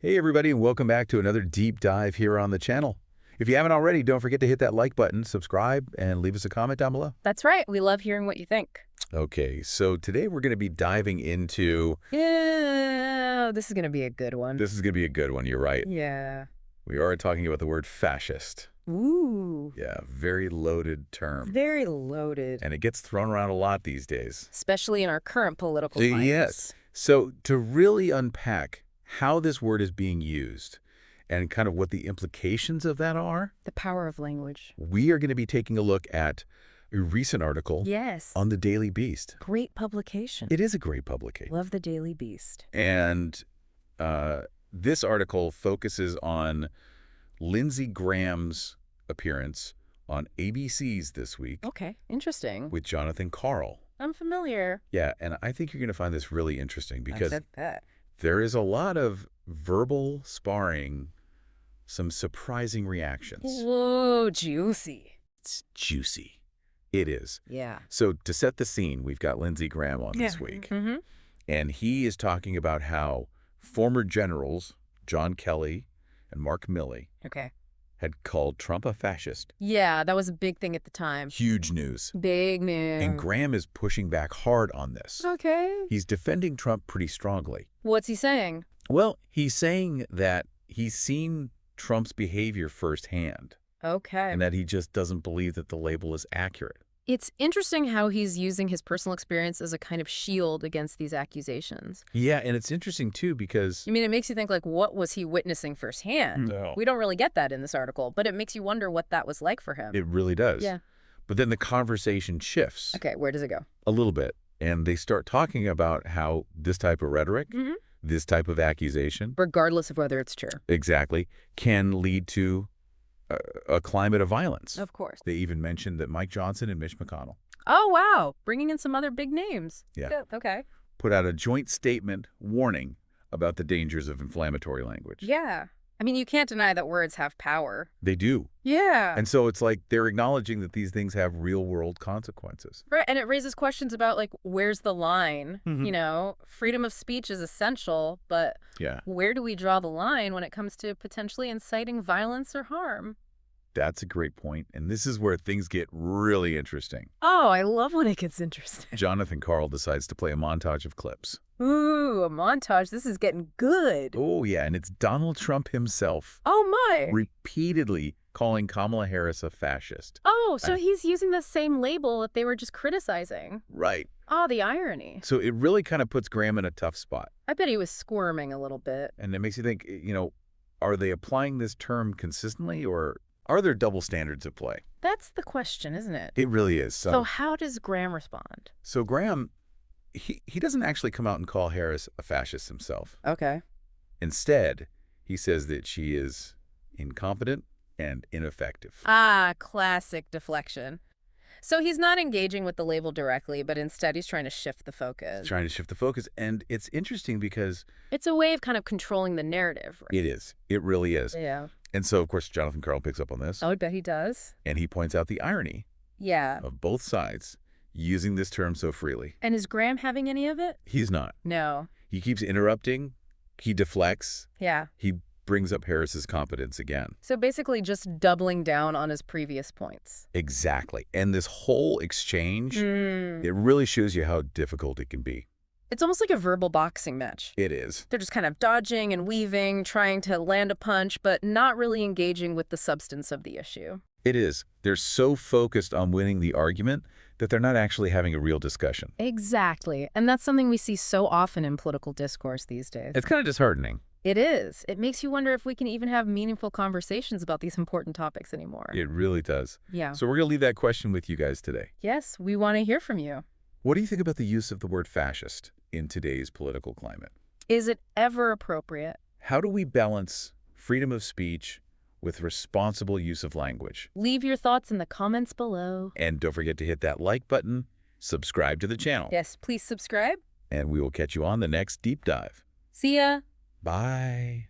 Hey everybody, and welcome back to another deep dive here on the channel. If you haven't already, don't forget to hit that like button, subscribe, and leave us a comment down below. That's right. We love hearing what you think. Okay, so today we're going to be diving into... Yeah, this is going to be a good one. This is going to be a good one, you're right. Yeah. We are talking about the word fascist. Ooh. Yeah, very loaded term. Very loaded. And it gets thrown around a lot these days. Especially in our current political climate. Yes. So to really unpack how this word is being used and kind of what the implications of that are. The power of language. We are going to be taking a look at a recent article on the Daily Beast. Great publication. It is a great publication. Love the Daily Beast. And this article focuses on Lindsey Graham's appearance on ABC's this week. Okay, interesting. With Jonathan Karl. I'm familiar. Yeah, and I think you're going to find this really interesting because I said that. There is a lot of verbal sparring, some surprising reactions. Whoa, juicy. It's juicy. It is. Yeah. So to set the scene, we've got Lindsey Graham on this week. Mm-hmm. And he is talking about how former generals, John Kelly and Mark Milley, had called Trump a fascist. Yeah, that was a big thing at the time. Huge news. Big news. And Graham is pushing back hard on this. Okay. He's defending Trump pretty strongly. What's he saying? Well, he's saying that he's seen Trump's behavior firsthand. Okay. And that he just doesn't believe that the label is accurate. It's interesting how he's using his personal experience as a kind of shield against these accusations. Yeah, and it's interesting, too, because... I mean, it makes you think, like, what was he witnessing firsthand? No. We don't really get that in this article, but it makes you wonder what that was like for him. It really does. Yeah. But then the conversation shifts. Okay, where does it go? A little bit. And they start talking about how this type of rhetoric, this type of accusation... Regardless of whether it's true. Exactly. Can lead to a climate of violence. Of course. They even mentioned that Mike Johnson and Mitch McConnell. Oh, wow. Bringing in some other big names. Yeah. Good. Okay. Put out a joint statement warning about the dangers of inflammatory language. Yeah. I mean, you can't deny that words have power. They do. Yeah. And so it's like they're acknowledging that these things have real-world consequences. Right, and it raises questions about, like, where's the line? You know, freedom of speech is essential, but where do we draw the line when it comes to potentially inciting violence or harm? That's a great point, and this is where things get really interesting. Oh, I love when it gets interesting. Jonathan Karl decides to play a montage of clips. Ooh, a montage. This is getting good. Oh, yeah, and it's Donald Trump himself. Oh, my. Repeatedly calling Kamala Harris a fascist. Oh, so he's using the same label that they were just criticizing. Right. Oh, the irony. So it really kind of puts Graham in a tough spot. I bet he was squirming a little bit. And it makes you think, you know, are they applying this term consistently, or are there double standards at play? That's the question, isn't it? It really is. So how does Graham respond? So Graham, he doesn't actually come out and call Harris a fascist himself. Okay. Instead, he says that she is incompetent and ineffective. Ah, classic deflection. So he's not engaging with the label directly, but instead he's trying to shift the focus. He's trying to shift the focus. And it's interesting because... it's a way of kind of controlling the narrative, right? It is. It really is. Yeah. And so, of course, Jonathan Karl picks up on this. I would bet he does. And he points out the irony of both sides using this term so freely. And is Graham having any of it? He's not. No. He keeps interrupting. He deflects. Yeah. He brings up Harris's competence again. So basically just doubling down on his previous points. Exactly. And this whole exchange, it really shows you how difficult it can be. It's almost like a verbal boxing match. It is. They're just kind of dodging and weaving, trying to land a punch, but not really engaging with the substance of the issue. It is. They're so focused on winning the argument that they're not actually having a real discussion. Exactly. And that's something we see so often in political discourse these days. It's kind of disheartening. It is. It makes you wonder if we can even have meaningful conversations about these important topics anymore. It really does. Yeah. So we're going to leave that question with you guys today. Yes, we want to hear from you. What do you think about the use of the word fascist in today's political climate? Is it ever appropriate? How do we balance freedom of speech with responsible use of language? Leave your thoughts in the comments below. And don't forget to hit that like button, subscribe to the channel. Yes, please subscribe. And we will catch you on the next deep dive. See ya. Bye.